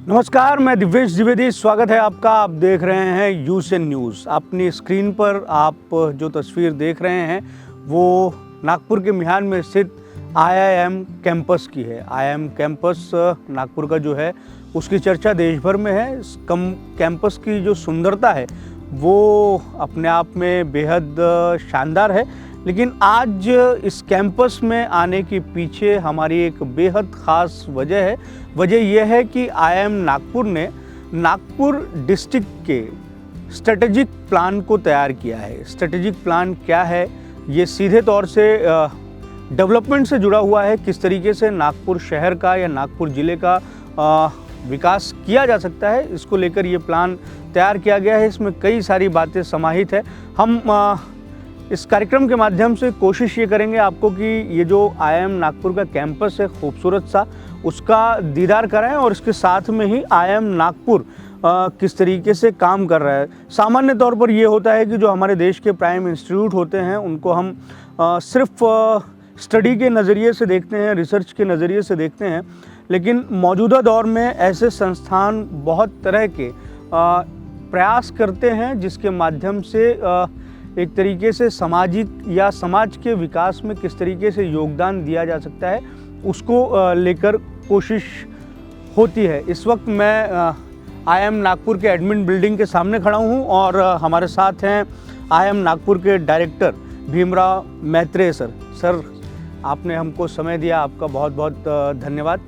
नमस्कार, मैं दिव्येश द्विवेदी। स्वागत है आपका। आप देख रहे हैं यूएसएन न्यूज़। अपनी स्क्रीन पर आप जो तस्वीर देख रहे हैं वो नागपुर के मिहान में स्थित आईआईएम कैंपस की है। आईआईएम कैंपस नागपुर का जो है उसकी चर्चा देश भर में है। इस कैंपस की जो सुंदरता है वो अपने आप में बेहद शानदार है, लेकिन आज इस कैंपस में आने के पीछे हमारी एक बेहद ख़ास वजह है। वजह यह है कि आईआईएम नागपुर ने नागपुर डिस्ट्रिक्ट के स्ट्रेटेजिक प्लान को तैयार किया है। स्ट्रेटेजिक प्लान क्या है? ये सीधे तौर से डेवलपमेंट से जुड़ा हुआ है। किस तरीके से नागपुर शहर का या नागपुर ज़िले का विकास किया जा सकता है, इसको लेकर ये प्लान तैयार किया गया है। इसमें कई सारी बातें समाहित है। हम इस कार्यक्रम के माध्यम से कोशिश ये करेंगे आपको कि ये जो आईआईएम नागपुर का कैंपस है खूबसूरत सा, उसका दीदार कराएं और इसके साथ में ही आईआईएम नागपुर किस तरीके से काम कर रहा है। सामान्य तौर पर ये होता है कि जो हमारे देश के प्राइम इंस्टीट्यूट होते हैं उनको हम सिर्फ स्टडी के नज़रिए से देखते हैं, रिसर्च के नज़रिए से देखते हैं, लेकिन मौजूदा दौर में ऐसे संस्थान बहुत तरह के प्रयास करते हैं जिसके माध्यम से एक तरीके से सामाजिक या समाज के विकास में किस तरीके से योगदान दिया जा सकता है उसको लेकर कोशिश होती है। इस वक्त मैं आईआईएम नागपुर के एडमिन बिल्डिंग के सामने खड़ा हूं और हमारे साथ हैं आईआईएम नागपुर के director Bhimrao Maitreya sir. Sir, आपने हमको समय दिया, आपका बहुत बहुत धन्यवाद।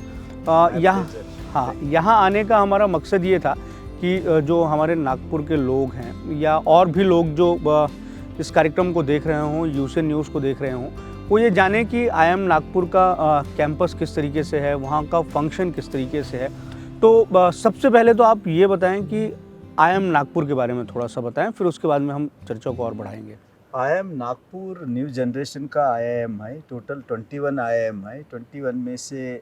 यहाँ आने का हमारा मकसद ये था कि जो हमारे नागपुर के लोग हैं या और भी लोग जो इस कार्यक्रम को देख रहे हों, यूएसएन न्यूज़ को देख रहे हों, वो ये जाने कि आईआईएम नागपुर का कैंपस किस तरीके से है, वहाँ का फंक्शन किस तरीके से है। तो सबसे पहले तो आप ये बताएं कि आईआईएम नागपुर के बारे में थोड़ा सा बताएं, फिर उसके बाद में हम चर्चा को और बढ़ाएंगे। आईआईएम नागपुर न्यू जनरेशन का आईआईएम है। टोटल 21 आईआईएम है। 21 में से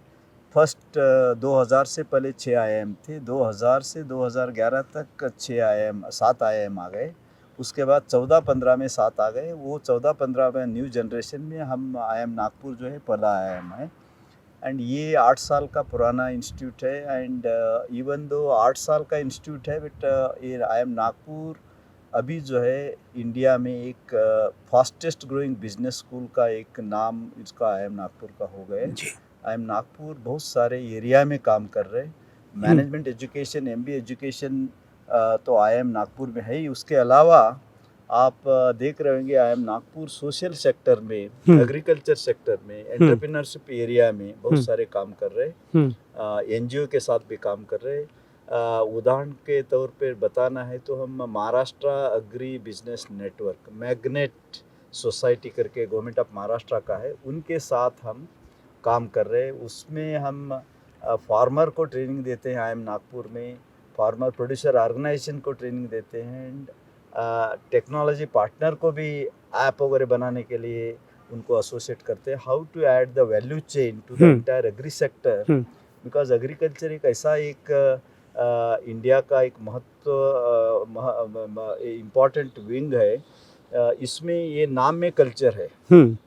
फर्स्ट 2000 से पहले 6 आईआईएम थे। 2000 से 2011 तक 7 आईआईएम आ गए। उसके बाद 14-15 में 7 आ गए। वो 14-15 में न्यू जनरेशन में हम आईआईएम नागपुर जो है पहला आईआईएम है। एंड ये 8 साल का पुराना इंस्टीट्यूट है। एंड इवन दो 8 साल का इंस्टीट्यूट है, बट ये आईआईएम नागपुर अभी जो है इंडिया में एक फास्टेस्ट ग्रोइंग बिजनेस स्कूल का एक नाम इसका आईआईएम नागपुर का हो गए। आईआईएम नागपुर बहुत सारे एरिया में काम कर रहे हैं। मैनेजमेंट एजुकेशन, एमबीए एजुकेशन तो आईआईएम नागपुर में है ही। उसके अलावा आप देख रहे होंगे आईआईएम नागपुर सोशल सेक्टर में, एग्रीकल्चर सेक्टर में, एंटरप्रेन्योरशिप एरिया में बहुत सारे काम कर रहे हैं। एनजीओ के साथ भी काम कर रहे हैं। उदाहरण के तौर पे बताना है तो हम Maharashtra agri business network, magnet society करके गवर्नमेंट ऑफ महाराष्ट्र का है, उनके साथ हम काम कर रहे हैं। उसमें हम फार्मर को ट्रेनिंग देते हैं आईआईएम नागपुर में, फार्मर प्रोड्यूसर ऑर्गेनाइजेशन को ट्रेनिंग देते हैं, एंड टेक्नोलॉजी पार्टनर को भी ऐप वगैरह बनाने के लिए उनको एसोसिएट करते हैं। How to add the value chain to the entire agri sector, because agriculture एक ऐसा एक इंडिया का एक इम्पॉर्टेंट विंग है। इसमें ये नाम में कल्चर है,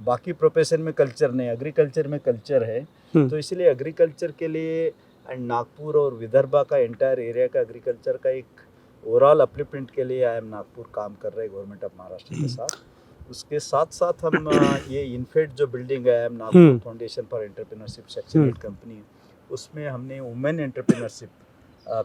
बाकी प्रोफेशन में कल्चर नहीं, एग्रीकल्चर में कल्चर है। तो इसलिए एग्रीकल्चर के लिए एंड नागपुर और विदर्भा का एंटायर एरिया का एग्रीकल्चर का एक ओवरऑल अपलिफ्टमेंट के लिए आईआईएम नागपुर काम कर रहे हैं गवर्नमेंट ऑफ महाराष्ट्र के साथ। उसके साथ साथ हम ये इनफेड जो बिल्डिंग है IIM Nagpur foundation for entrepreneurship section 8 company, उसमें हमने वुमेन एंटरप्रेन्योरशिप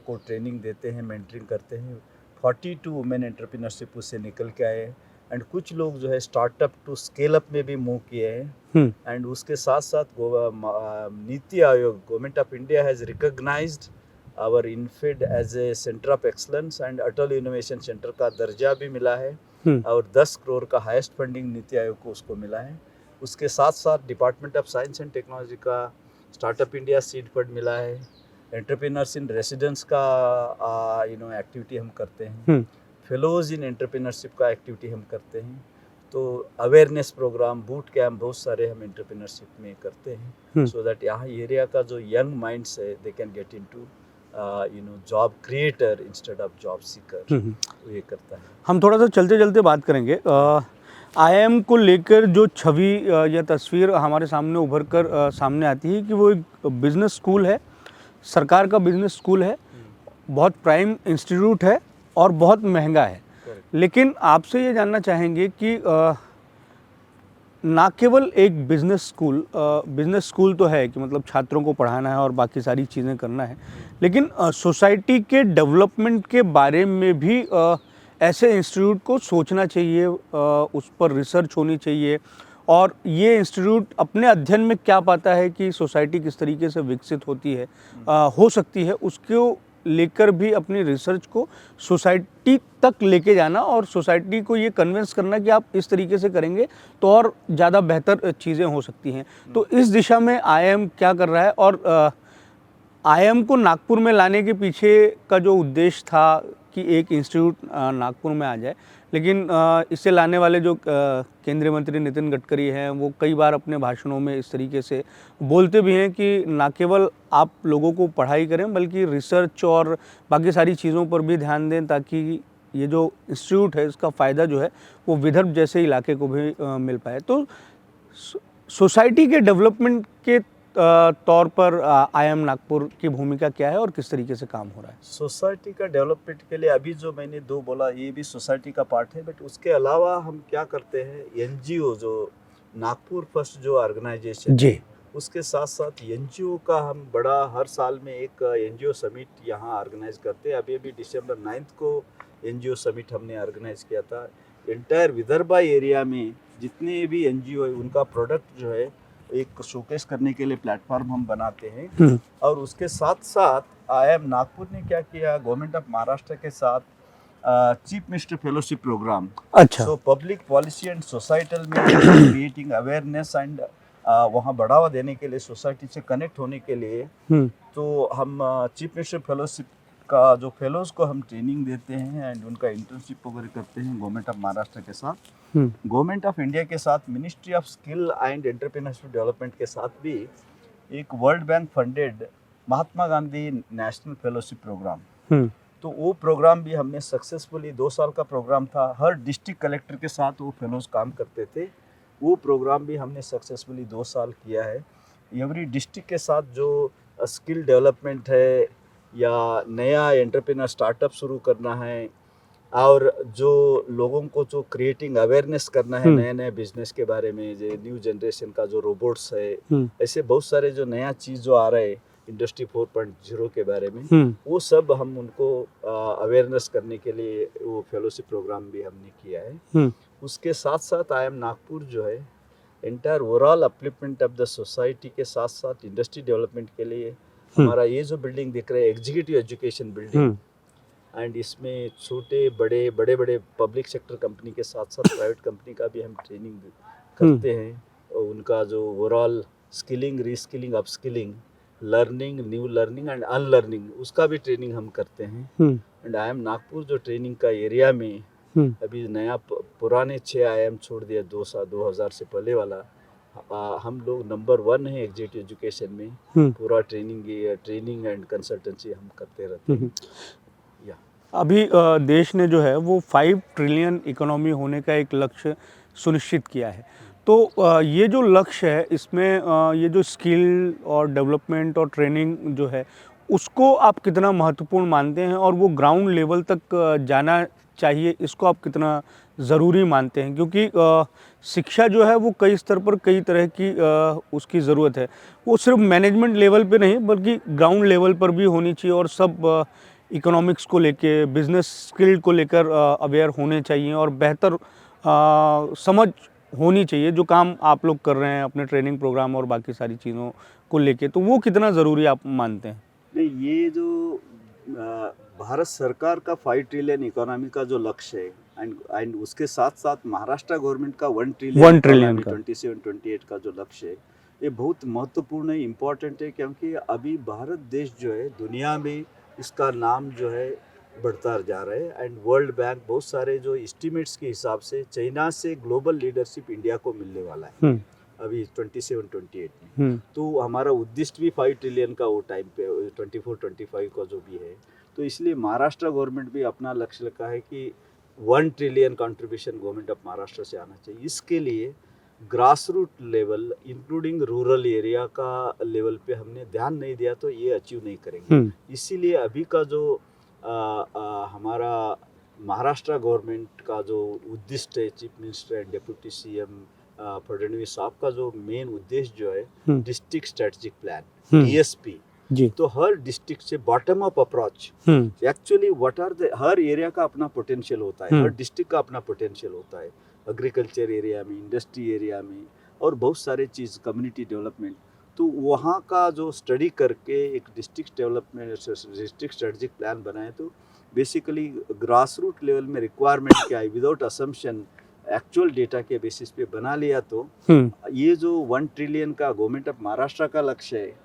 को ट्रेनिंग देते हैं, मेंटरिंग करते हैं। 42 वुमेन एंटरप्रेन्योरशिप उससे निकल के आए। एंड कुछ लोग जो है स्टार्टअप टू स्केल अप में भी मूव किए हैं। एंड उसके साथ साथ NITI Aayog, government of India has recognised our InFED as a centre of excellence and Atal innovation centre का दर्जा भी मिला है। और 10 करोड़ का हाईएस्ट फंडिंग नीति आयोग को उसको मिला है। उसके साथ साथ department of science and technology का स्टार्टअप इंडिया सीड फंड मिला है। एंटरप्रेन्योर्स इन रेसिडेंस का एक्टिविटी हम करते हैं। फेलोज इन एंटरप्रेन्योरशिप का एक्टिविटी हम करते हैं। तो अवेयरनेस प्रोग्राम, बूट कैम्प बहुत सारे हम एंटरप्रेन्योरशिप में करते हैं, सो दैट यहाँ एरिया का जो यंग माइंड्स है they can get into job creator instead of job seeker. तो ये करता है। हम थोड़ा सा चलते चलते बात करेंगे। आईआईएम को लेकर जो छवि या तस्वीर हमारे सामने उभर कर सामने आती है कि वो एक बिज़नेस स्कूल है, सरकार का बिज़नेस स्कूल है, बहुत प्राइम इंस्टीट्यूट है और बहुत महंगा है। लेकिन आपसे ये जानना चाहेंगे कि ना केवल एक बिज़नेस स्कूल तो है कि मतलब छात्रों को पढ़ाना है और बाकी सारी चीज़ें करना है, लेकिन सोसाइटी के डेवलपमेंट के बारे में भी ऐसे इंस्टीट्यूट को सोचना चाहिए, उस पर रिसर्च होनी चाहिए। और ये इंस्टीट्यूट अपने अध्ययन में क्या पाता है कि सोसाइटी किस तरीके से विकसित होती है, हो सकती है, उसको लेकर भी अपनी रिसर्च को सोसाइटी तक लेके जाना और सोसाइटी को ये कन्विंस करना कि आप इस तरीके से करेंगे तो और ज़्यादा बेहतर चीज़ें हो सकती हैं। तो इस दिशा में आईआईएम क्या कर रहा है, और आईआईएम को नागपुर में लाने के पीछे का जो उद्देश्य था कि एक इंस्टीट्यूट नागपुर में आ जाए, लेकिन इसे लाने वाले जो केंद्रीय मंत्री नितिन गडकरी हैं, वो कई बार अपने भाषणों में इस तरीके से बोलते भी हैं कि ना केवल आप लोगों को पढ़ाई करें बल्कि रिसर्च और बाकी सारी चीज़ों पर भी ध्यान दें, ताकि ये जो इंस्टीट्यूट है इसका फ़ायदा जो है वो विदर्भ जैसे इलाके को भी मिल पाए। तो सोसाइटी के डेवलपमेंट के तौर पर आईआईएम नागपुर की भूमिका क्या है और किस तरीके से काम हो रहा है? सोसाइटी का डेवलपमेंट के लिए अभी जो मैंने दो बोला ये भी सोसाइटी का पार्ट है, बट उसके अलावा हम क्या करते हैं, एनजीओ जो नागपुर फर्स्ट जो ऑर्गेनाइजेशन जी। उसके साथ साथ एनजीओ का हम बड़ा हर साल में एक एनजीओ समिट यहाँ ऑर्गेनाइज करते हैं। अभी अभी दिसंबर 9 को एनजीओ समिट हमने ऑर्गेनाइज किया था। एंटायर विदर्भा एरिया में जितने भी एनजीओ है उनका प्रोडक्ट जो है एक शोकेस करने के लिए प्लेटफॉर्म हम बनाते हैं। और उसके साथ साथ आईआईएम नागपुर ने क्या किया, गवर्नमेंट ऑफ महाराष्ट्र के साथ चीफ मिनिस्टर फेलोशिप प्रोग्राम, अच्छा। So public policy and societal में क्रिएटिंग अवेयरनेस एंड वहाँ बढ़ावा देने के लिए, सोसाइटी से कनेक्ट होने के लिए, तो हम चीफ मिनिस्टर फेलोशिप का जो फेलोज को हम ट्रेनिंग देते हैं एंड उनका इंटर्नशिप वगैरह करते हैं गवर्नमेंट ऑफ महाराष्ट्र के साथ। गवर्नमेंट ऑफ इंडिया के साथ ministry of skill and entrepreneurship development के साथ भी एक world bank funded Mahatma Gandhi national fellowship programme, तो वो प्रोग्राम भी हमने सक्सेसफुली 2 साल का प्रोग्राम था। हर डिस्ट्रिक्ट कलेक्टर के साथ वो फेलोज काम करते थे। वो प्रोग्राम भी हमने सक्सेसफुली 2 साल किया है। एवरी डिस्ट्रिक्ट के साथ जो स्किल डेवलपमेंट है या नया एंटरप्रेन्योर स्टार्टअप शुरू करना है और जो लोगों को जो क्रिएटिंग अवेयरनेस करना है नए नए बिजनेस के बारे में, जो न्यू जनरेशन का जो रोबोट्स है, ऐसे बहुत सारे जो नया चीज़ जो आ रहा है इंडस्ट्री 4.0 के बारे में, वो सब हम उनको अवेयरनेस करने के लिए वो फेलोशिप प्रोग्राम भी हमने किया है। उसके साथ साथ आईआईएम नागपुर जो है entire overall upliftment of the society के साथ साथ इंडस्ट्री डेवलपमेंट के लिए हमारा ये जो बिल्डिंग दिख रहा है एग्जीक्यूटिव एजुकेशन बिल्डिंग, एंड इसमें छोटे बड़े पब्लिक सेक्टर कंपनी के साथ साथ प्राइवेट कंपनी का भी हम ट्रेनिंग करते हैं। और उनका जो overall skilling, reskilling, upskilling, learning, new learning and unlearning, उसका भी ट्रेनिंग हम करते हैं। एंड आईआईएम नागपुर जो ट्रेनिंग का एरिया में अभी नया पुराने 6 आईआईएम छोड़ दिया 2000 से पहले वाला, हम लोग नंबर 1 है एग्जीक्यूटिव एजुकेशन में। पूरा ट्रेनिंग एंड कंसल्टेंसी हम करते रहते हैं। अभी देश ने जो है वो 5 ट्रिलियन इकोनॉमी होने का एक लक्ष्य सुनिश्चित किया है। तो ये जो लक्ष्य है इसमें ये जो स्किल और डेवलपमेंट और ट्रेनिंग जो है उसको आप कितना महत्वपूर्ण मानते हैं, और वो ग्राउंड लेवल तक जाना चाहिए, इसको आप कितना ज़रूरी मानते हैं? क्योंकि शिक्षा जो है वो कई स्तर पर कई तरह की उसकी ज़रूरत है। वो सिर्फ मैनेजमेंट लेवल पे नहीं बल्कि ग्राउंड लेवल पर भी होनी चाहिए, और सब इकोनॉमिक्स को लेके, बिजनेस स्किल को लेकर अवेयर होने चाहिए और बेहतर समझ होनी चाहिए जो काम आप लोग कर रहे हैं अपने ट्रेनिंग प्रोग्राम और बाकी सारी चीज़ों को लेके। तो वो कितना ज़रूरी आप मानते हैं? नहीं, ये जो भारत सरकार का 5 ट्रिलियन इकोनॉमी का जो लक्ष्य है एंड उसके साथ साथ महाराष्ट्र गवर्नमेंट का 1 ट्रिलियन का 27-28 का जो लक्ष्य है, ये बहुत महत्वपूर्ण है, इम्पोर्टेंट है, क्योंकि अभी भारत देश जो है दुनिया में इसका नाम जो है बढ़ता जा रहा है। एंड वर्ल्ड बैंक बहुत सारे जो एस्टिमेट्स के हिसाब से चाइना से ग्लोबल लीडरशिप इंडिया को मिलने वाला है अभी 27-28 में। तो हमारा उद्दिष्ट भी 5 ट्रिलियन का वो टाइम पे 24-25 का जो भी है, तो इसलिए महाराष्ट्र गवर्नमेंट भी अपना लक्ष्य रखा है कि 1 trillion contribution government of Maharashtra से आना चाहिए। इसके लिए grass root level including rural area का लेवल पे हमने ध्यान नहीं दिया तो ये अचीव नहीं करेंगे। इसीलिए अभी का जो हमारा महाराष्ट्र गवर्नमेंट का जो उद्दिष्ट है, chief minister and deputy CM Fadnavis साहब का जो मेन उद्देश्य जो है डिस्ट्रिक्ट स्ट्रेटेजिक प्लान, डीएसपी, जी तो हर डिस्ट्रिक्ट से bottom up approach, actually what are the, हर एरिया का अपना पोटेंशियल होता है, हर डिस्ट्रिक्ट का अपना पोटेंशियल होता है, एग्रीकल्चर एरिया में, इंडस्ट्री एरिया में, और बहुत सारे चीज़, कम्युनिटी डेवलपमेंट। तो वहाँ का जो स्टडी करके एक district development, district strategic plan बनाए, तो बेसिकली ग्रास रूट लेवल में रिक्वायरमेंट क्या है, विदाउट असम्पशन एक्चुअल डेटा के बेसिस पे बना लिया, तो ये जो 1 ट्रिलियन का गवर्नमेंट ऑफ महाराष्ट्र का लक्ष्य है,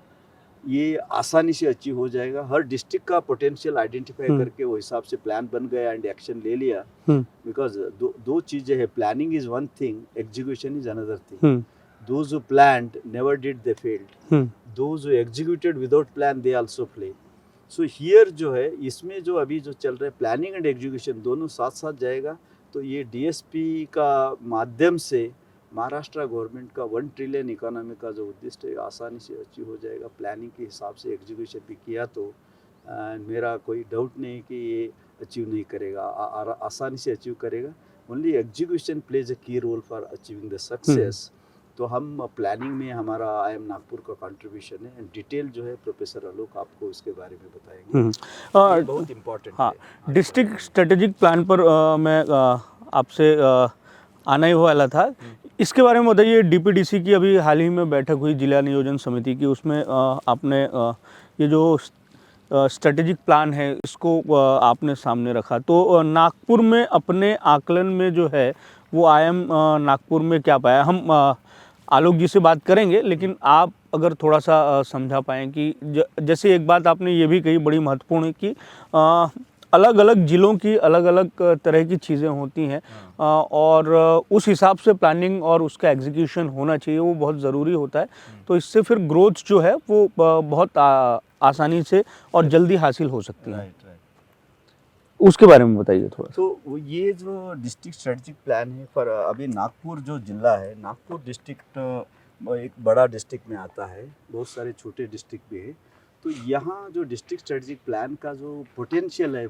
ये आसानी से अचीव हो जाएगा। हर डिस्ट्रिक्ट का पोटेंशियल आइडेंटिफाई करके वो हिसाब से प्लान बन गया एंड एक्शन ले लिया। बिकॉज दो चीज़ें हैं, planning is one thing, execution is another thing. Those who planned never did, they failed. Those who executed without plan, they also failed. So here जो है, इसमें जो अभी जो चल रहा है, प्लानिंग एंड एग्जीक्यूशन दोनों साथ साथ जाएगा, तो ये डीएसपी का माध्यम से महाराष्ट्र गवर्नमेंट का 1 ट्रिलियन इकोनॉमी का जो उद्देश्य है आसानी से अचीव हो जाएगा। प्लानिंग के हिसाब से एग्जीक्यूशन भी किया तो मेरा कोई डाउट नहीं कि ये अचीव नहीं करेगा, आसानी से अचीव करेगा। Only execution plays a key role for achieving the success. तो हम प्लानिंग में हमारा IIM नागपुर का कंट्रीब्यूशन है, एंड डिटेल जो है प्रोफेसर आलोक आपको इसके बारे में बताएंगे। ये बहुत इम्पोर्टेंट है। डिस्ट्रिक्ट स्ट्रेटेजिक प्लान पर मैं आपसे आना ही वाला था। इसके बारे में बताइए, डीपीडीसी की अभी हाल ही में बैठक हुई जिला नियोजन समिति की, उसमें आपने ये जो स्ट्रेटेजिक प्लान है इसको आपने सामने रखा, तो नागपुर में अपने आकलन में जो है वो IIM नागपुर में क्या पाया? हम आलोक जी से बात करेंगे, लेकिन आप अगर थोड़ा सा समझा पाएँ कि जैसे एक बात आपने ये भी कही बड़ी महत्वपूर्ण है कि अलग अलग ज़िलों की अलग अलग तरह की चीज़ें होती हैं, और उस हिसाब से प्लानिंग और उसका एग्जीक्यूशन होना चाहिए, वो बहुत ज़रूरी होता है। तो इससे फिर ग्रोथ जो है वो बहुत आसानी से और जल्दी हासिल हो सकती है। उसके बारे में बताइए थोड़ा। तो ये जो डिस्ट्रिक्ट स्ट्रेटेजिक प्लान है, पर अभी नागपुर जो जिला है, नागपुर डिस्ट्रिक्ट एक बड़ा डिस्ट्रिक्ट में आता है, बहुत सारे छोटे डिस्ट्रिक्ट भी है। तो यहाँ जो डिस्ट्रिक्ट स्ट्रेटेजिक प्लान का जो पोटेंशियल है,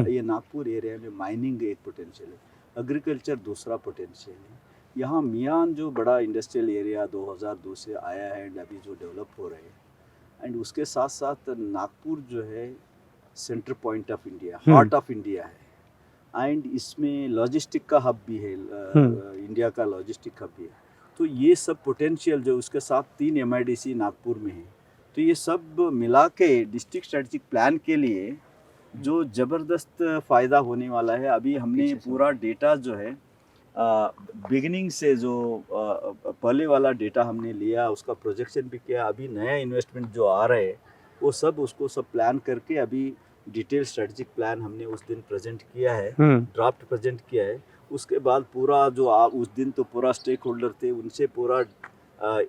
ये नागपुर एरिया में माइनिंग एक पोटेंशियल है, एग्रीकल्चर दूसरा पोटेंशियल है। यहाँ मियान जो बड़ा इंडस्ट्रियल एरिया 2002 से आया है एंड अभी जो डेवलप हो रहे हैं, एंड उसके साथ साथ नागपुर जो है centre point of India, heart of India है, एंड इसमें लॉजिस्टिक का हब भी है, इंडिया का लॉजिस्टिक हब भी है। तो ये सब पोटेंशियल जो उसके साथ 3 MIDC नागपुर में है, तो ये सब मिला के डिस्ट्रिक्ट स्ट्रेटेजिक प्लान के लिए जो ज़बरदस्त फ़ायदा होने वाला है। अभी हमने पूरा डेटा जो है बिगिनिंग से जो पहले वाला डेटा हमने लिया, उसका प्रोजेक्शन भी किया। अभी नया इन्वेस्टमेंट जो आ रहे हैं वो सब उसको सब प्लान करके अभी डिटेल स्ट्रेटेजिक प्लान हमने उस दिन प्रेजेंट किया है, ड्राफ्ट प्रेजेंट किया है। उसके बाद पूरा जो उस दिन तो पूरा स्टेक होल्डर थे, उनसे पूरा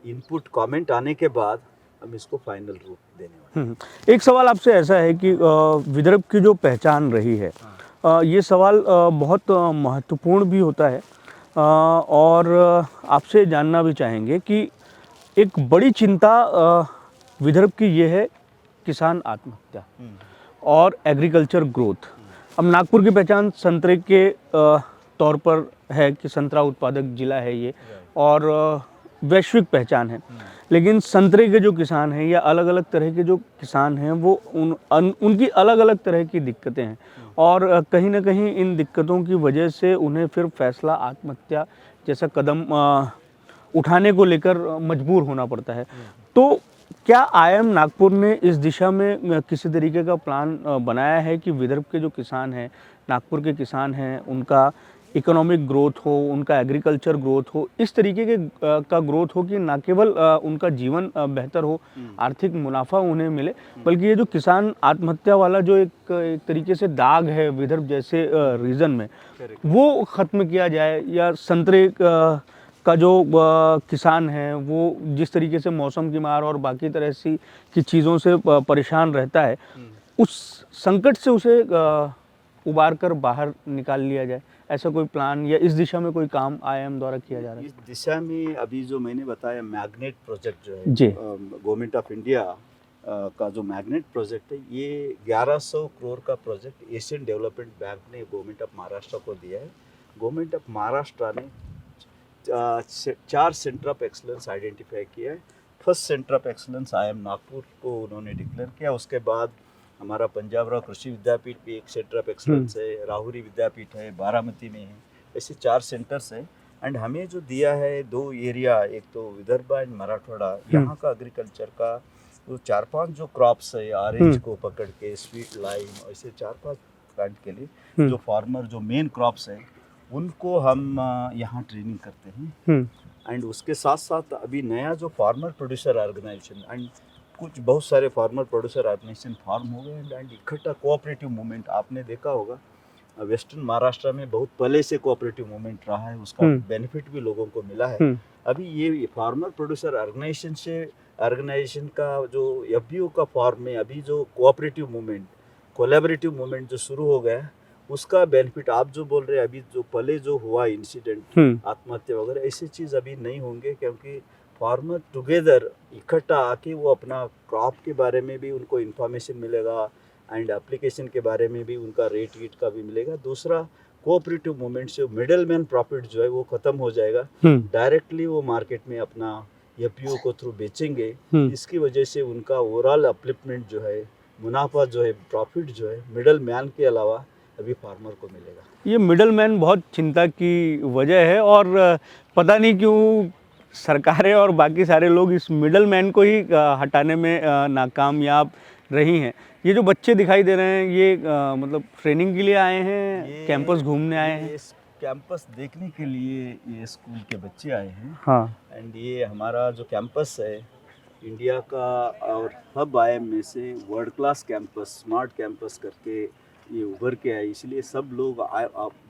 इनपुट कमेंट आने के बाद हम इसको फाइनल रूप देने वाले हैं। एक सवाल आपसे ऐसा है कि विदर्भ की जो पहचान रही है, ये सवाल बहुत महत्वपूर्ण भी होता है, और आपसे जानना भी चाहेंगे कि एक बड़ी चिंता विदर्भ की ये है किसान आत्महत्या और एग्रीकल्चर ग्रोथ। अब नागपुर की पहचान संतरे के तौर पर है कि संतरा उत्पादक जिला है ये, और वैश्विक पहचान है, लेकिन संतरे के जो किसान हैं या अलग अलग तरह के जो किसान हैं वो उनकी अलग अलग तरह की दिक्कतें हैं, और कहीं ना कहीं इन दिक्कतों की वजह से उन्हें फिर फैसला आत्महत्या जैसा कदम उठाने को लेकर मजबूर होना पड़ता है। तो क्या IIM नागपुर ने इस दिशा में किसी तरीके का प्लान बनाया है कि विदर्भ के जो किसान हैं, नागपुर के किसान हैं, उनका इकोनॉमिक ग्रोथ हो, उनका एग्रीकल्चर ग्रोथ हो, इस तरीके के का ग्रोथ हो कि न केवल उनका जीवन बेहतर हो, आर्थिक मुनाफा उन्हें मिले, बल्कि ये जो किसान आत्महत्या वाला जो एक तरीके से दाग है विदर्भ जैसे रीजन में, वो ख़त्म किया जाए, या संतरे का जो किसान है वो जिस तरीके से मौसम की मार और बाकी तरह सी की चीज़ों से परेशान रहता है, उस संकट से उसे उबार कर बाहर निकाल लिया जाए, ऐसा कोई प्लान या इस दिशा में कोई काम IIM द्वारा किया जा रहा है? इस दिशा में अभी जो मैंने बताया मैग्नेट प्रोजेक्ट जो है गवर्नमेंट ऑफ इंडिया का जो मैग्नेट प्रोजेक्ट है, ये 1100 करोड़ का प्रोजेक्ट एशियन डेवलपमेंट बैंक ने गवर्नमेंट ऑफ महाराष्ट्र को दिया है। गवर्नमेंट ऑफ महाराष्ट्र ने 4 सेंटर ऑफ एक्सलेंस आइडेंटिफाई किया है। First centre of excellence IIM Nagpur को उन्होंने डिक्लेयर किया। उसके बाद हमारा पंजाब राव कृषि विद्यापीठ भी एक सेंटर ऑफ एक्सलेंस है, राहुरी विद्यापीठ है, बारामती में है। ऐसे 4 सेंटर्स हैं। एंड हमें जो दिया है 2 एरिया, एक तो विदर्भ एंड मराठवाड़ा, यहाँ का एग्रीकल्चर का वो 4-5 जो क्रॉप्स है, ऑरेंज को पकड़ के स्वीट लाइम, ऐसे 4-5 प्लांट के लिए जो फार्मर जो मेन क्रॉप्स है उनको हम यहाँ ट्रेनिंग करते हैं। एंड उसके साथ साथ अभी नया जो फार्मर प्रोड्यूसर ऑर्गेनाइजेशन एंड कुछ बहुत सारे फार्मर प्रोड्यूसर ऑर्गेनाइजेशन फॉर्म हो गए एंड इकट्ठा कोऑपरेटिव मूवमेंट आपने देखा होगा वेस्टर्न महाराष्ट्र में बहुत पहले से कोऑपरेटिव मूवमेंट रहा है, उसका बेनिफिट भी लोगों को मिला है। अभी ये फार्मर प्रोड्यूसर ऑर्गेनाइजेशन का जो FBO का फॉर्म में अभी जो कोऑपरेटिव मूवमेंट, कोलैबोरेटिव मूवमेंट जो शुरू हो गया है, उसका बेनिफिट आप जो बोल रहे हैं अभी जो पहले जो हुआ इंसिडेंट आत्महत्या वगैरह ऐसी चीज़ अभी नहीं होंगे, क्योंकि फार्मर टुगेदर इकट्ठा आके वो अपना क्रॉप के बारे में भी उनको इन्फॉर्मेशन मिलेगा एंड एप्लीकेशन के बारे में भी उनका रेट वीट का भी मिलेगा। दूसरा कोऑपरेटिव मूवमेंट से मिडल मैन प्रॉफिट जो है वो ख़त्म हो जाएगा, डायरेक्टली वो मार्केट में अपना FPO को थ्रू बेचेंगे। इसकी वजह से उनका ओवरऑल अपलिफ्टमेंट जो है, मुनाफा जो है, प्रॉफिट जो है मिडल मैन के अलावा अभी फार्मर को मिलेगा। ये मिडल मैन बहुत चिंता की वजह है और पता नहीं क्यों सरकारें और बाकी सारे लोग इस मिडल मैन को ही हटाने में नाकामयाब रही हैं। ये जो बच्चे दिखाई दे रहे हैं ये मतलब ट्रेनिंग के लिए आए हैं, कैंपस घूमने आए हैं? इस कैंपस देखने के लिए ये स्कूल के बच्चे आए हैं। हाँ। एंड ये हमारा जो कैंपस है इंडिया का और हब IIM में से world class campus, smart campus करके ये उभर के आए, इसलिए सब लोग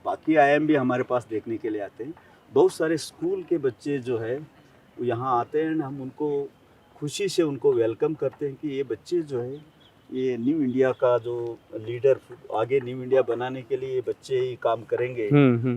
बाकी IIM भी हमारे पास देखने के लिए आते हैं। बहुत सारे स्कूल के बच्चे जो है वो यहाँ आते हैं, हम उनको खुशी से उनको वेलकम करते हैं कि ये बच्चे जो है ये न्यू इंडिया का जो लीडर, आगे न्यू इंडिया बनाने के लिए ये बच्चे ही काम करेंगे।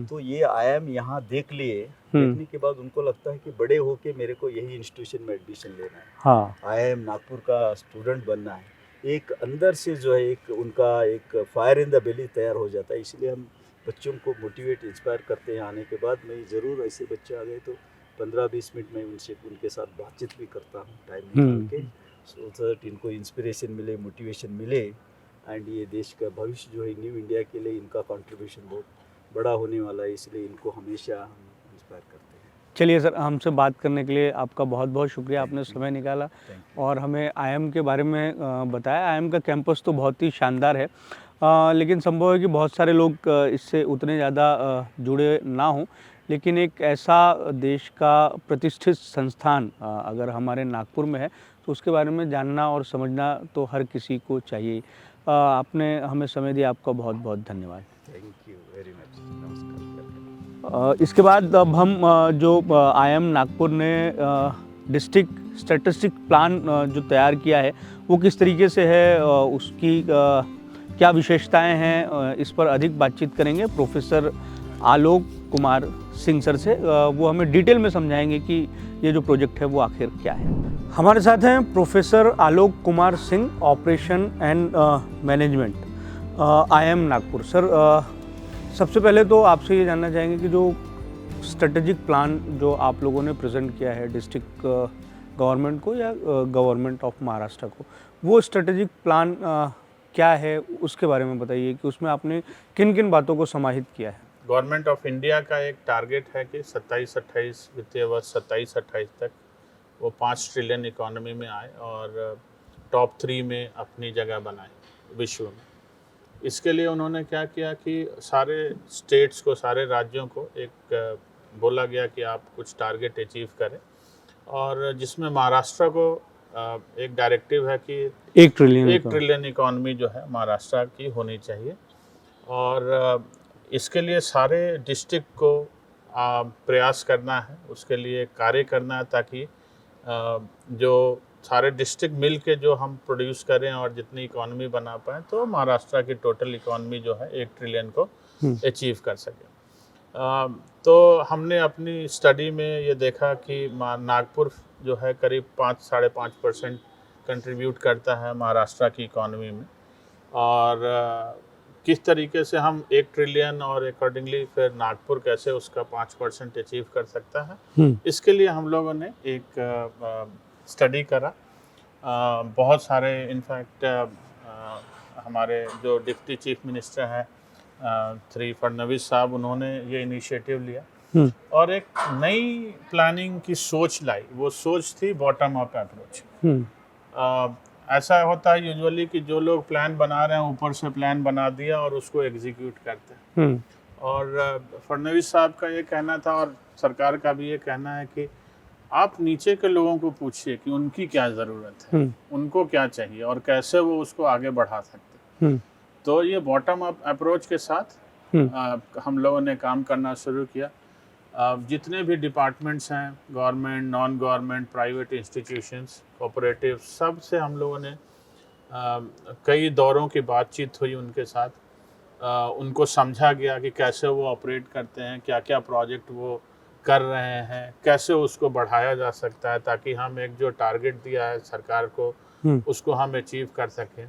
तो ये IIM यहाँ देख लिए, देखने के बाद उनको लगता है कि बड़े होके मेरे को यही इंस्टीट्यूशन में एडमिशन लेना है। हाँ। IIM नागपुर का स्टूडेंट बनना है। एक अंदर से जो है एक उनका एक फायर इन द बेली तैयार हो जाता है। इसलिए हम बच्चों को मोटिवेट, इंस्पायर करते हैं। आने के बाद मैं ज़रूर ऐसे बच्चे आ गए तो 15-20 मिनट में उनके साथ बातचीत भी करता हूँ टाइम निकाल के, सो दैट इनको इंस्पिरेशन मिले, मोटिवेशन मिले एंड ये देश का भविष्य जो है न्यू इंडिया के लिए इनका कंट्रीब्यूशन बहुत बड़ा होने वाला है, इसलिए इनको हमेशा हम इंस्पायर करते हैं। चलिए सर, हमसे बात करने के लिए आपका बहुत बहुत शुक्रिया, आपने समय निकाला और हमें IIM के बारे में बताया। IIM का कैंपस तो बहुत ही शानदार है, लेकिन संभव है कि बहुत सारे लोग इससे उतने ज़्यादा जुड़े ना हों, लेकिन एक ऐसा देश का प्रतिष्ठित संस्थान अगर हमारे नागपुर में है तो उसके बारे में जानना और समझना तो हर किसी को चाहिए। आपने हमें समय दिया, आपका बहुत बहुत धन्यवाद। Thank you very much. नमस्कार। इसके बाद अब हम जो IIM नागपुर ने डिस्ट्रिक्ट स्टैटिस्टिक प्लान जो तैयार किया है वो किस तरीके से है, उसकी क्या विशेषताएं हैं, इस पर अधिक बातचीत करेंगे प्रोफेसर आलोक कुमार सिंह सर से। वो हमें डिटेल में समझाएंगे कि ये जो प्रोजेक्ट है वो आखिर क्या है। हमारे साथ हैं professor Alok Kumar Singh, operation and management, IIM Nagpur. Sir, सबसे पहले तो आपसे ये जानना चाहेंगे कि जो स्ट्रेटेजिक प्लान जो आप लोगों ने प्रेजेंट किया है डिस्ट्रिक्ट गवर्नमेंट को या गवर्नमेंट ऑफ महाराष्ट्र को, वो स्ट्रेटेजिक प्लान क्या है उसके बारे में बताइए कि उसमें आपने किन किन बातों को समाहित किया है। गवर्नमेंट ऑफ इंडिया का एक टारगेट है कि 27-28 वित्तीय वर्ष 27-28 तक वो 5 ट्रिलियन इकोनॉमी में आए और टॉप 3 में अपनी जगह बनाए विश्व में। इसके लिए उन्होंने क्या किया कि सारे स्टेट्स को, सारे राज्यों को एक बोला गया कि आप कुछ टारगेट अचीव करें, और जिसमें महाराष्ट्र को एक डायरेक्टिव है कि 1 ट्रिलियन इकोनॉमी जो है महाराष्ट्र की होनी चाहिए। और इसके लिए सारे डिस्ट्रिक्ट को प्रयास करना है, उसके लिए कार्य करना है, ताकि जो सारे डिस्ट्रिक्ट मिल के जो हम प्रोड्यूस करें और जितनी इकोनॉमी बना पाएँ तो महाराष्ट्र की टोटल इकोनॉमी जो है 1 ट्रिलियन को अचीव कर सके। तो हमने अपनी स्टडी में ये देखा कि नागपुर जो है करीब 5-5.5% कंट्रीब्यूट करता है महाराष्ट्र की इकोनॉमी में, और किस तरीके से हम 1 ट्रिलियन और अकॉर्डिंगली फिर नागपुर कैसे उसका 5% अचीव कर सकता है, इसके लिए हम लोगों ने एक स्टडी करा। बहुत सारे इनफैक्ट हमारे जो डिप्टी चीफ मिनिस्टर हैं श्री फडणवीस साहब, उन्होंने ये इनिशिएटिव लिया और एक नई प्लानिंग की सोच लाई। वो सोच थी बॉटम अप अप्रोच। ऐसा होता है यूजुअली कि जो लोग प्लान बना रहे हैं ऊपर से प्लान बना दिया और उसको एग्जीक्यूट करते हैं। और फडणवीस साहब का ये कहना था और सरकार का भी ये कहना है कि आप नीचे के लोगों को पूछिए कि उनकी क्या ज़रूरत है, उनको क्या चाहिए और कैसे वो उसको आगे बढ़ा सकते हैं। तो ये बॉटम अप अप्रोच के साथ हम लोगों ने काम करना शुरू किया। जितने भी डिपार्टमेंट्स हैं, government, non government, private institutions, cooperative, सब से हम लोगों ने कई दौरों की बातचीत हुई उनके साथ। उनको समझा गया कि कैसे वो ऑपरेट करते हैं, क्या क्या प्रोजेक्ट वो कर रहे हैं, कैसे उसको बढ़ाया जा सकता है ताकि हम एक जो टारगेट दिया है सरकार को उसको हम अचीव कर सकें।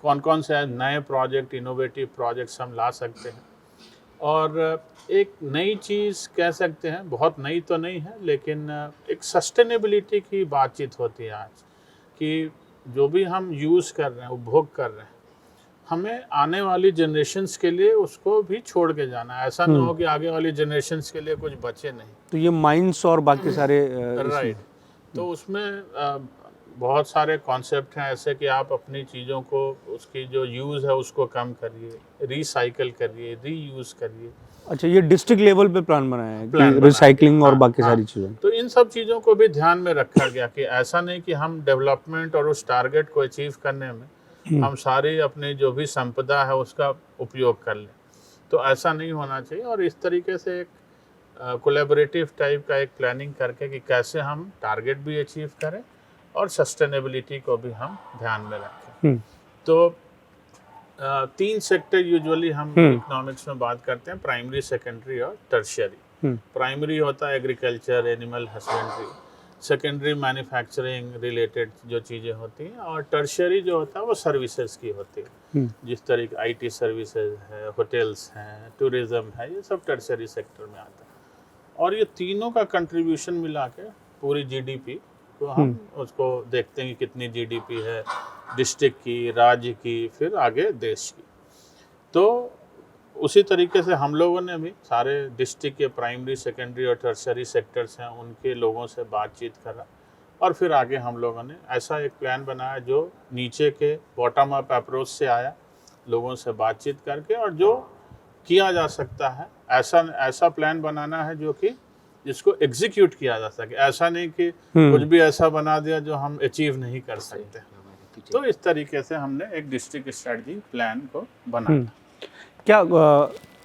कौन कौन से नए प्रोजेक्ट, इनोवेटिव प्रोजेक्ट्स हम ला सकते हैं। और एक नई चीज़ कह सकते हैं, बहुत नई तो नहीं है लेकिन एक सस्टेनेबिलिटी की बातचीत होती है आज, कि जो भी हम यूज़ कर रहे हैं, उपभोग कर रहे हैं, हमें आने वाली जनरेशन्स के लिए उसको भी छोड़ के जाना है। ऐसा ना हो कि आगे वाली जनरेशन्स के लिए कुछ बचे नहीं। तो ये माइंस और बाकी सारे राइट। तो उसमें बहुत सारे कॉन्सेप्ट हैं ऐसे कि आप अपनी चीज़ों को, उसकी जो यूज़ है उसको कम करिए, रिसाइकल करिए, रीयूज़ करिए। अच्छा, ये डिस्ट्रिक्ट लेवल पे प्लान बनाया है कि रिसाइकलिंग और बाकी सारी चीज़ें। तो इन सब चीज़ों को भी ध्यान में रखा गया कि ऐसा नहीं कि हम डेवलपमेंट और उस टारगेट को अचीव करने में हम सारी अपनी जो भी संपदा है उसका उपयोग कर लें। तो ऐसा नहीं होना चाहिए। और इस तरीके से एक कोलैबोरेटिव टाइप का एक प्लानिंग करके कि कैसे हम टारगेट भी अचीव करें और सस्टेनेबिलिटी को भी हम ध्यान में रखें। तो 3 सेक्टर यूजुअली हम इकोनॉमिक्स में बात करते हैं, प्राइमरी, सेकेंडरी और टर्शियरी। प्राइमरी होता है agriculture, animal husbandry. Secondary manufacturing related जो चीज़ें होती हैं, और टर्शियरी जो होता है वो सर्विसेज की होती है। जिस तरीके IT सर्विसेज है, होटल्स हैं, टूरिज़्म है, ये सब टर्शियरी सेक्टर में आता है। और ये तीनों का कंट्रीब्यूशन मिला के पूरी GDP को हम उसको देखते हैं कि कितनी GDP है डिस्ट्रिक्ट की, राज्य की, फिर आगे देश की। तो उसी तरीके से हम लोगों ने भी सारे डिस्ट्रिक्ट के प्राइमरी, सेकेंडरी और टर्शियरी सेक्टर्स हैं उनके लोगों से बातचीत करा, और फिर आगे हम लोगों ने ऐसा एक प्लान बनाया जो नीचे के बॉटम अप अप्रोच से आया, लोगों से बातचीत करके, और जो किया जा सकता है ऐसा प्लान बनाना है जो कि जिसको एग्जीक्यूट किया जा सके। ऐसा नहीं कि कुछ भी ऐसा बना दिया जो हम अचीव नहीं कर सकते। तो इस तरीके से हमने एक डिस्ट्रिक्ट स्ट्रेटजी प्लान को बनाया। क्या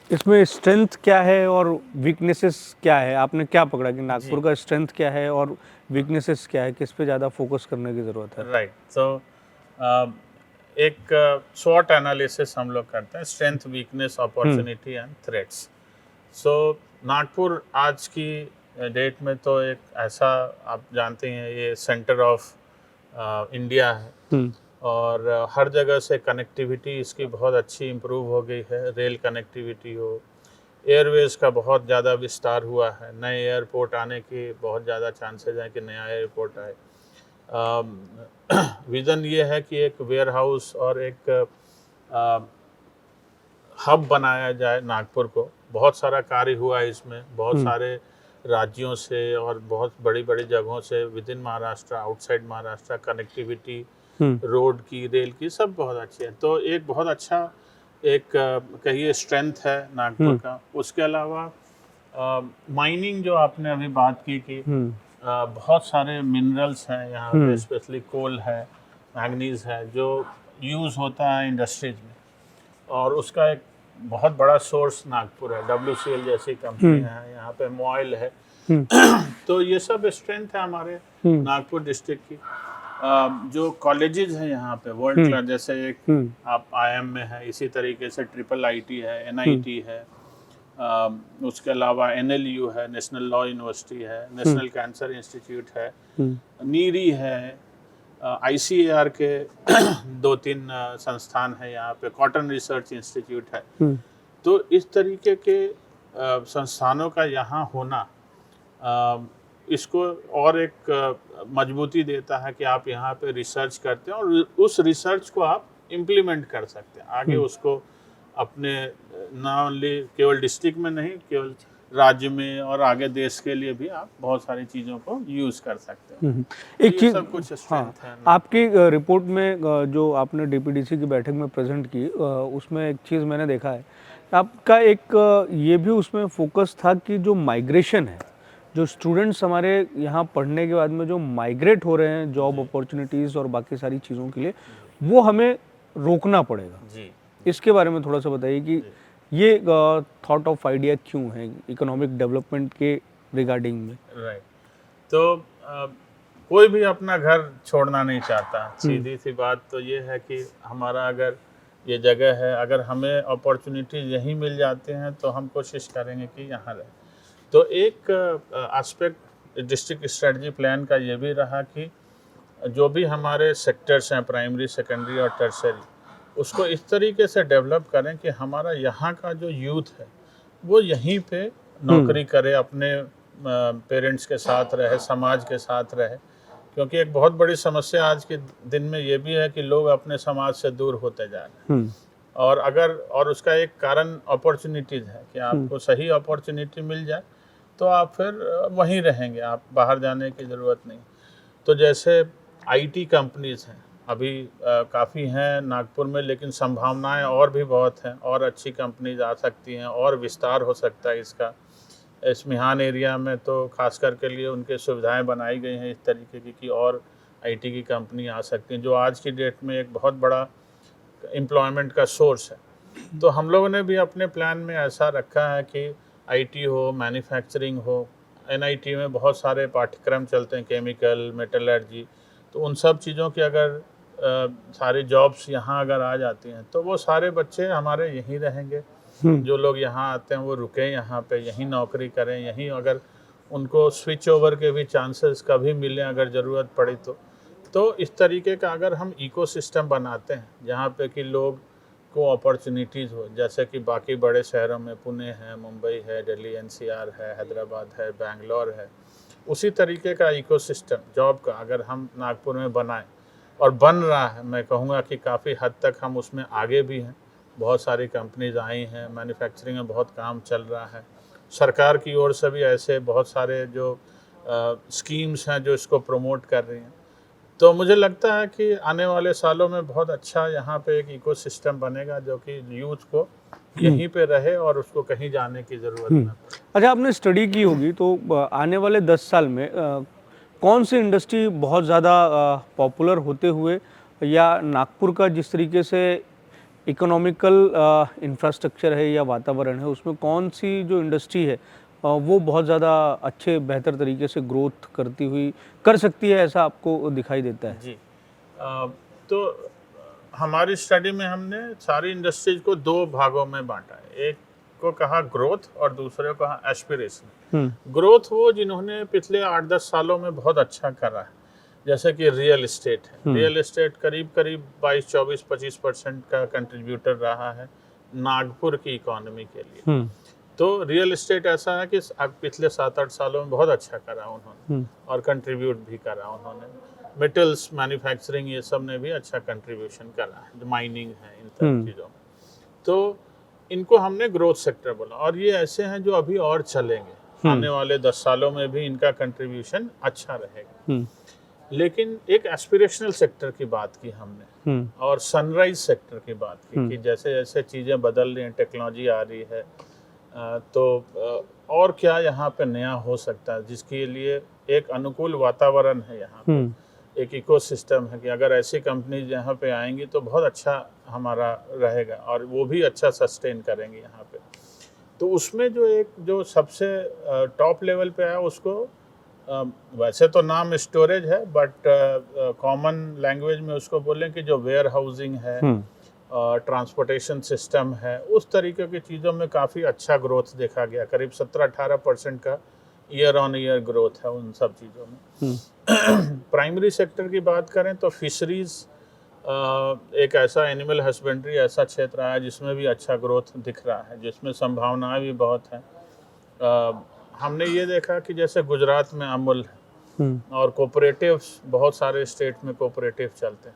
इसमें स्ट्रेंथ क्या है और वीकनेसेस क्या है? आपने क्या पकड़ा कि नागपुर का स्ट्रेंथ क्या है और वीकनेसेस क्या है? किस पे ज़्यादा फोकस करने की ज़रूरत है? राइट। तो एक शॉर्ट एनालिसिस हम लोग करते हैं, strength, weakness, opportunity and threats. So Nagpur आज की डेट में तो एक ऐसा, आप जानते हैं, ये सेंटर ऑफ इंडिया है, और हर जगह से कनेक्टिविटी इसकी बहुत अच्छी इम्प्रूव हो गई है। रेल कनेक्टिविटी हो, एयरवेज का बहुत ज़्यादा विस्तार हुआ है, नए एयरपोर्ट आने की बहुत ज़्यादा चांसेस हैं कि नया एयरपोर्ट आए। विज़न ये है कि एक वेयर हाउस और एक हब बनाया जाए नागपुर को। बहुत सारा कार्य हुआ है इसमें, बहुत सारे राज्यों से और बहुत बड़ी बड़ी जगहों से, with in Maharashtra, outside Maharashtra, connectivity road की, रेल की, सब बहुत अच्छी है। तो एक बहुत अच्छा एक कहिए स्ट्रेंथ है नागपुर का। उसके अलावा माइनिंग जो आपने अभी बात की कि बहुत सारे मिनरल्स हैं यहाँ पे, स्पेशली कोल है, मैंगनीज है, जो यूज़ होता है इंडस्ट्रीज में, और उसका एक बहुत बड़ा सोर्स नागपुर है। WCL जैसी कंपनी है यहाँ पे, मॉयल है। तो ये सब स्ट्रेंथ है हमारे नागपुर डिस्ट्रिक्ट की। जो कॉलेजेस हैं यहाँ पे वर्ल्ड क्लास, जैसे एक आप IIM में है, इसी तरीके से IIIT है, NIT है, उसके अलावा NLU है, नेशनल लॉ यूनिवर्सिटी है, नेशनल कैंसर इंस्टीट्यूट है, नीरी है, ICAR के 2-3 संस्थान है यहाँ पे, कॉटन रिसर्च इंस्टीट्यूट है। तो इस तरीके के संस्थानों का यहाँ होना इसको और एक मजबूती देता है कि आप यहाँ पे रिसर्च करते हैं और उस रिसर्च को आप इम्प्लीमेंट कर सकते हैं आगे, उसको अपने ना ओनली केवल डिस्ट्रिक्ट में नहीं, केवल राज्य में और आगे देश के लिए भी आप बहुत सारी चीज़ों को यूज कर सकते हैं। एक चीज़, सब कुछ स्ट्रेंथ है। आपकी रिपोर्ट में जो आपने DPDC की बैठक में प्रेजेंट की, उसमें एक चीज़ मैंने देखा है, आपका एक ये भी उसमें फोकस था कि जो माइग्रेशन है, जो स्टूडेंट्स हमारे यहाँ पढ़ने के बाद में जो माइग्रेट हो रहे हैं जॉब अपॉर्चुनिटीज़ और बाकी सारी चीज़ों के लिए, वो हमें रोकना पड़ेगा जी। इसके बारे में थोड़ा सा बताइए कि ये थॉट ऑफ आइडिया क्यों है इकोनॉमिक डेवलपमेंट के रिगार्डिंग में? राइट, तो कोई भी अपना घर छोड़ना नहीं चाहता। सीधी सी बात तो ये है कि हमारा अगर ये जगह है, अगर हमें अपॉर्चुनिटी यहीं मिल जाते हैं तो हम कोशिश करेंगे कि यहाँ रहें। तो एक एस्पेक्ट डिस्ट्रिक्ट स्ट्रेटजी प्लान का ये भी रहा कि जो भी हमारे सेक्टर्स हैं, प्राइमरी, सेकेंडरी और टर्सरी, उसको इस तरीके से डेवलप करें कि हमारा यहाँ का जो यूथ है वो यहीं पे नौकरी करे, अपने पेरेंट्स के साथ रहे, समाज के साथ रहे। क्योंकि एक बहुत बड़ी समस्या आज के दिन में ये भी है कि लोग अपने समाज से दूर होते जा रहे हैं। और उसका एक कारण अपॉर्चुनिटीज़ है कि आपको सही अपॉर्चुनिटी मिल जाए तो आप फिर वहीं रहेंगे, आप बाहर जाने की ज़रूरत नहीं। तो जैसे IT कंपनीज़ हैं, अभी काफ़ी हैं नागपुर में, लेकिन संभावनाएं और भी बहुत हैं, और अच्छी कंपनीज आ सकती हैं और विस्तार हो सकता है इसका। इस मिहान एरिया में तो खास करके लिए उनके सुविधाएं बनाई गई हैं इस तरीके की कि और IT की कंपनी आ सकती हैं, जो आज की डेट में एक बहुत बड़ा एम्प्लॉयमेंट का सोर्स है। तो हम लोगों ने भी अपने प्लान में ऐसा रखा है कि IT हो, मैन्युफैक्चरिंग हो, NIT में बहुत सारे पाठ्यक्रम चलते हैं, केमिकल, मेटलर्जी, तो उन सब चीज़ों की अगर सारी जॉब्स यहाँ अगर आ जाती हैं तो वो सारे बच्चे हमारे यहीं रहेंगे। जो लोग यहाँ आते हैं वो रुकें यहाँ पे, यहीं नौकरी करें, यहीं अगर उनको स्विच ओवर के भी चांसेस कभी मिलें अगर ज़रूरत पड़ी तो इस तरीके का अगर हम इकोसिस्टम बनाते हैं जहाँ पे कि लोग को अपॉर्चुनिटीज़ हो, जैसे कि बाकी बड़े शहरों में पुणे है, मुंबई है, दिल्ली NCR है, हैदराबाद है, बेंगलोर है, उसी तरीके का इकोसिस्टम जॉब का अगर हम नागपुर में बनाएं, और बन रहा है, मैं कहूँगा कि काफ़ी हद तक हम उसमें आगे भी हैं। बहुत सारी कंपनीज आई हैं, मैन्युफैक्चरिंग में बहुत काम चल रहा है। सरकार की ओर से भी ऐसे बहुत सारे जो स्कीम्स हैं जो इसको प्रमोट कर रही हैं। तो मुझे लगता है कि आने वाले सालों में बहुत अच्छा यहाँ पे एक इकोसिस्टम बनेगा जो कि यूथ को यहीं पे रहे और उसको कहीं जाने की ज़रूरत ना पड़े। अच्छा, आपने स्टडी की होगी तो आने वाले 10 साल में कौन सी इंडस्ट्री बहुत ज़्यादा पॉपुलर होते हुए, या नागपुर का जिस तरीके से इकोनॉमिकल इंफ्रास्ट्रक्चर है या वातावरण है, उसमें कौन सी जो इंडस्ट्री है वो बहुत ज़्यादा अच्छे बेहतर तरीके से ग्रोथ करती हुई कर सकती है, ऐसा आपको दिखाई देता है? जी, तो हमारी स्टडी में हमने सारी इंडस्ट्रीज को 2 भागों में बांटा है। एक को कहा ग्रोथ और दूसरे को कहा एस्पिरेशन। ग्रोथ वो जिन्होंने पिछले 8-10 सालों में बहुत अच्छा करा है, जैसे कि रियल इस्टेट है। रियल इस्टेट करीब 22-24-25% का कंट्रीब्यूटर रहा है नागपुर की इकोनॉमी के लिए। तो रियल इस्टेट ऐसा है कि पिछले 7-8 सालों में बहुत अच्छा करा उन्होंने और कंट्रीब्यूट भी करा उन्होंने। मेटल्स, मैन्युफैक्चरिंग, ये सब ने भी अच्छा कंट्रीब्यूशन करा है, जो माइनिंग है, इन सब चीज़ों में। तो इनको हमने ग्रोथ सेक्टर बोला, और ये ऐसे हैं जो अभी और चलेंगे। आने वाले 10 सालों में भी इनका कंट्रीब्यूशन अच्छा रहेगा। लेकिन एक एस्पिरेशनल सेक्टर की बात की हमने, और सनराइज सेक्टर की बात की कि जैसे जैसे चीज़ें बदल रही हैं, टेक्नोलॉजी आ रही है, तो और क्या यहाँ पे नया हो सकता है जिसके लिए एक अनुकूल वातावरण है यहाँ पे, एक इकोसिस्टम है कि अगर ऐसी कंपनीज यहाँ पे आएंगी तो बहुत अच्छा हमारा रहेगा और वो भी अच्छा सस्टेन करेंगे यहाँ पे। तो उसमें जो सबसे टॉप लेवल पे है उसको वैसे तो नाम स्टोरेज है, बट कॉमन लैंग्वेज में उसको बोलें कि जो वेयर हाउसिंग है, ट्रांसपोर्टेशन सिस्टम है, उस तरीके की चीज़ों में काफ़ी अच्छा ग्रोथ देखा गया। करीब 17-18% का ईयर ऑन ईयर ग्रोथ है उन सब चीज़ों में। प्राइमरी सेक्टर की बात करें तो फिशरीज एक ऐसा एनिमल हस्बेंड्री ऐसा क्षेत्र है जिसमें भी अच्छा ग्रोथ दिख रहा है, जिसमें संभावनाएं भी बहुत हैं। हमने ये देखा कि जैसे गुजरात में अमूल है और कोऑपरेटिव्स बहुत सारे स्टेट में कोऑपरेटिव चलते हैं,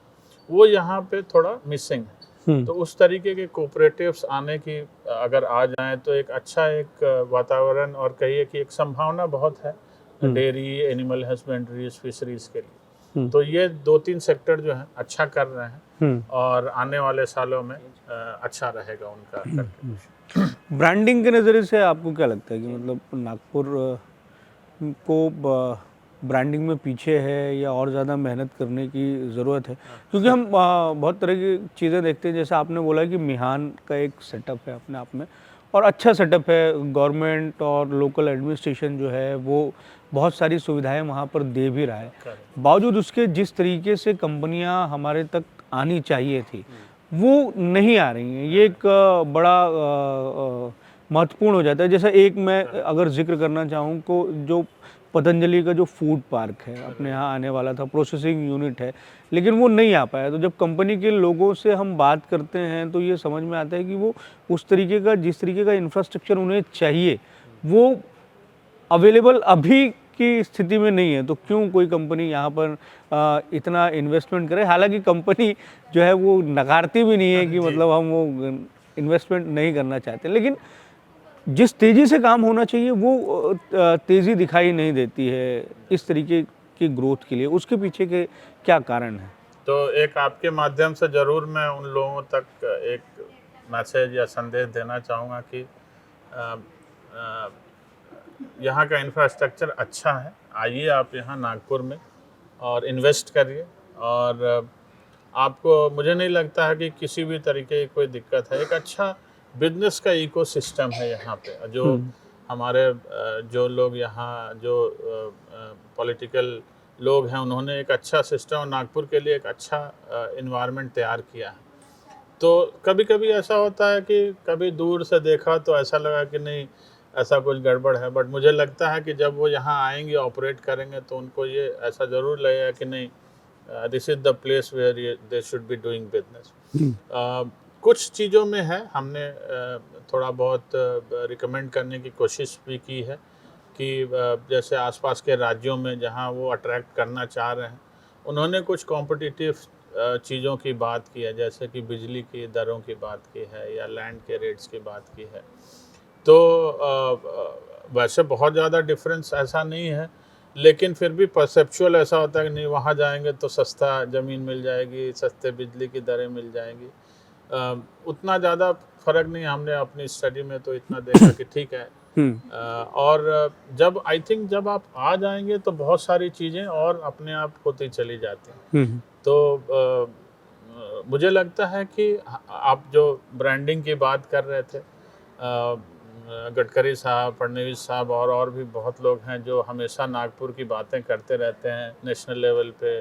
वो यहाँ पे थोड़ा मिसिंग है। तो उस तरीके के कोऑपरेटिव्स आने की अगर आ जाएं तो एक अच्छा एक वातावरण और कहिए कि एक संभावना बहुत है डेयरी, एनिमल हस्बेंड्रीज, फिशरीज के लिए। तो ये 2-3 सेक्टर जो हैं अच्छा कर रहे हैं और आने वाले सालों में अच्छा रहेगा उनका कंट्रीब्यूशन। ब्रांडिंग के नज़रिए से आपको क्या लगता है कि मतलब नागपुर को ब्रांडिंग में पीछे है या और ज़्यादा मेहनत करने की ज़रूरत है? क्योंकि हम बहुत तरह की चीज़ें देखते हैं, जैसे आपने बोला कि मिहान का एक सेटअप है अपने आप में और अच्छा सेटअप है, गवर्नमेंट और लोकल एडमिनिस्ट्रेशन जो है वो बहुत सारी सुविधाएं वहाँ पर दे भी रहा है। बावजूद उसके जिस तरीके से कंपनियाँ हमारे तक आनी चाहिए थी वो नहीं आ रही हैं। ये एक बड़ा महत्वपूर्ण हो जाता है। जैसा एक मैं अगर जिक्र करना चाहूँ को जो पतंजलि का जो फूड पार्क है अपने यहाँ आने वाला था, प्रोसेसिंग यूनिट है, लेकिन वो नहीं आ पाया। तो जब कंपनी के लोगों से हम बात करते हैं तो ये समझ में आता है कि वो उस तरीके का जिस तरीके का इंफ्रास्ट्रक्चर उन्हें चाहिए वो अवेलेबल अभी की स्थिति में नहीं है। तो क्यों कोई कंपनी यहाँ पर इतना इन्वेस्टमेंट करे? हालांकि कंपनी जो है वो नकारती भी नहीं है कि मतलब हम वो इन्वेस्टमेंट नहीं करना चाहते, लेकिन जिस तेज़ी से काम होना चाहिए वो तेज़ी दिखाई नहीं देती है इस तरीके की ग्रोथ के लिए। उसके पीछे के क्या कारण है? तो एक आपके माध्यम से ज़रूर मैं उन लोगों तक एक मैसेज या संदेश देना चाहूँगा कि यहाँ का इंफ्रास्ट्रक्चर अच्छा है, आइए आप यहाँ नागपुर में और इन्वेस्ट करिए और आपको, मुझे नहीं लगता है कि किसी भी तरीके की कोई दिक्कत है। एक अच्छा बिजनेस का इकोसिस्टम है यहाँ पे, जो हमारे जो लोग यहाँ जो पॉलिटिकल लोग हैं उन्होंने एक अच्छा सिस्टम और नागपुर के लिए एक अच्छा इन्वायरमेंट तैयार किया है। तो कभी कभी ऐसा होता है कि कभी दूर से देखा तो ऐसा लगा कि नहीं ऐसा कुछ गड़बड़ है, बट मुझे लगता है कि जब वो यहाँ आएंगे ऑपरेट करेंगे तो उनको ये ऐसा ज़रूर लगेगा कि नहीं this is the place where they should be doing business. कुछ चीज़ों में है, हमने थोड़ा बहुत रिकमेंड करने की कोशिश भी की है कि जैसे आसपास के राज्यों में जहाँ वो अट्रैक्ट करना चाह रहे हैं उन्होंने कुछ कॉम्पिटिटिव चीज़ों की बात की है, जैसे कि बिजली की दरों की बात की है या लैंड के रेट्स की बात की है। तो वैसे बहुत ज़्यादा डिफरेंस ऐसा नहीं है, लेकिन फिर भी परसेप्चुअल ऐसा होता है कि नहीं वहाँ जाएंगे तो सस्ता ज़मीन मिल जाएगी, सस्ते बिजली की दरें मिल जाएंगी। उतना ज़्यादा फ़र्क नहीं, हमने अपनी स्टडी में तो इतना देखा कि ठीक है। और जब आई थिंक जब आप आ जाएंगे तो बहुत सारी चीज़ें और अपने आप होती चली जाती हैं। तो मुझे लगता है कि आप जो ब्रांडिंग की बात कर रहे थे, गडकरी साहब, फडणवीस साहब और भी बहुत लोग हैं जो हमेशा नागपुर की बातें करते रहते हैं नेशनल लेवल पे।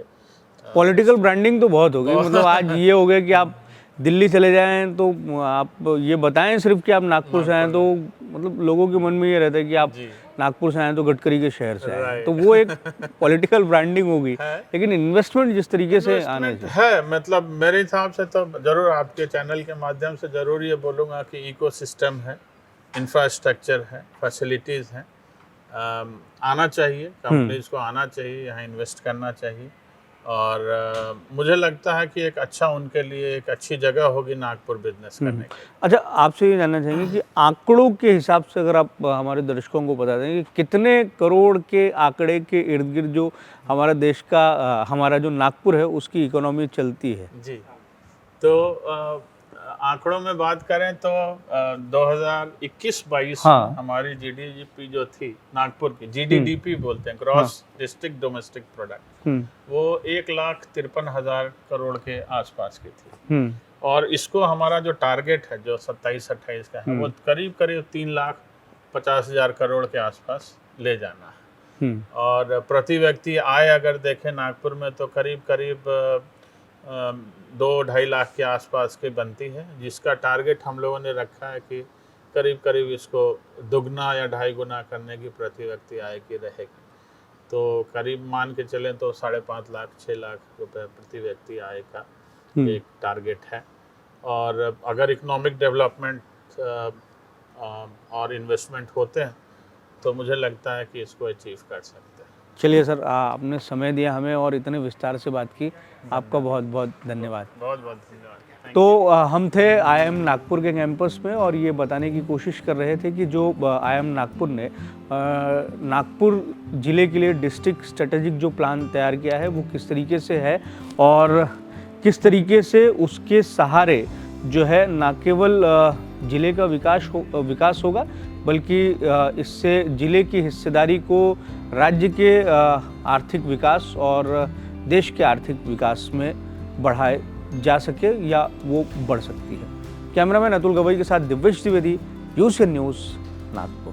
पॉलिटिकल ब्रांडिंग तो बहुत हो गई, मतलब आज ये हो गया कि आप दिल्ली चले जाएं तो आप ये बताएं सिर्फ कि आप नागपुर से आए, तो मतलब लोगों के मन में ये रहता है कि आप नागपुर से आए तो गडकरी के शहर से आए, तो वो एक पॉलिटिकल ब्रांडिंग हो गई। लेकिन इन्वेस्टमेंट जिस तरीके से आने है, मतलब मेरे हिसाब से तो जरूर आपके चैनल के माध्यम से जरूर ये बोलूँगा कि इकोसिस्टम है, इंफ्रास्ट्रक्चर है, फैसिलिटीज़ हैं, आना चाहिए, कंपनीज को आना चाहिए, यहाँ इन्वेस्ट करना चाहिए। और मुझे लगता है कि एक अच्छा उनके लिए एक अच्छी जगह होगी नागपुर बिजनेस करने की। अच्छा, आपसे ये जानना चाहेंगे कि आंकड़ों के हिसाब से अगर आप हमारे दर्शकों को बता दें कि कितने करोड़ के आंकड़े के इर्द गिर्द जो हमारा देश का हमारा जो नागपुर है उसकी इकोनॉमी चलती है? जी, तो आंकड़ों में बात करें तो 2021-22 में हमारी जीडीपी जो थी नागपुर की, जीडीडीपी बोलते हैं, ग्रॉस डिस्ट्रिक्ट डोमेस्टिक प्रोडक्ट, वो 1,53,000 करोड़ के आसपास की थी। और इसको हमारा जो टारगेट है जो 27-28 का है वो करीब 3,50,000 करोड़ के आसपास ले जाना है। और प्रति व्यक्ति आय अगर देखें नागपुर में तो करीब 2-2.5 लाख के आसपास की बनती है, जिसका टारगेट हम लोगों ने रखा है कि करीब करीब इसको दुगना या 2.5 गुना करने की प्रति व्यक्ति आय की रहेगी। तो करीब मान के चलें तो 5.5 लाख 6 लाख रुपए प्रति व्यक्ति आय का एक टारगेट है। और अगर इकोनॉमिक डेवलपमेंट और इन्वेस्टमेंट होते हैं तो मुझे लगता है कि इसको अचीव कर सकते हैं। चलिए सर, आपने समय दिया हमें और इतने विस्तार से बात की, आपका बहुत बहुत धन्यवाद। बहुत बहुत धन्यवाद। Thank तो हम थे IIM नागपुर के कैंपस में और ये बताने की कोशिश कर रहे थे कि जो IIM नागपुर ने नागपुर ज़िले के लिए डिस्ट्रिक्ट स्ट्रेटेजिक जो प्लान तैयार किया है वो किस तरीके से है और किस तरीके से उसके सहारे जो है न केवल ज़िले का विकास होगा बल्कि इससे ज़िले की हिस्सेदारी को राज्य के आर्थिक विकास और देश के आर्थिक विकास में बढ़ाए जा सके या वो बढ़ सकती है। कैमरामैन अतुल गवई के साथ दिव्येश द्विवेदी, यूसीएन न्यूज़, नागपुर।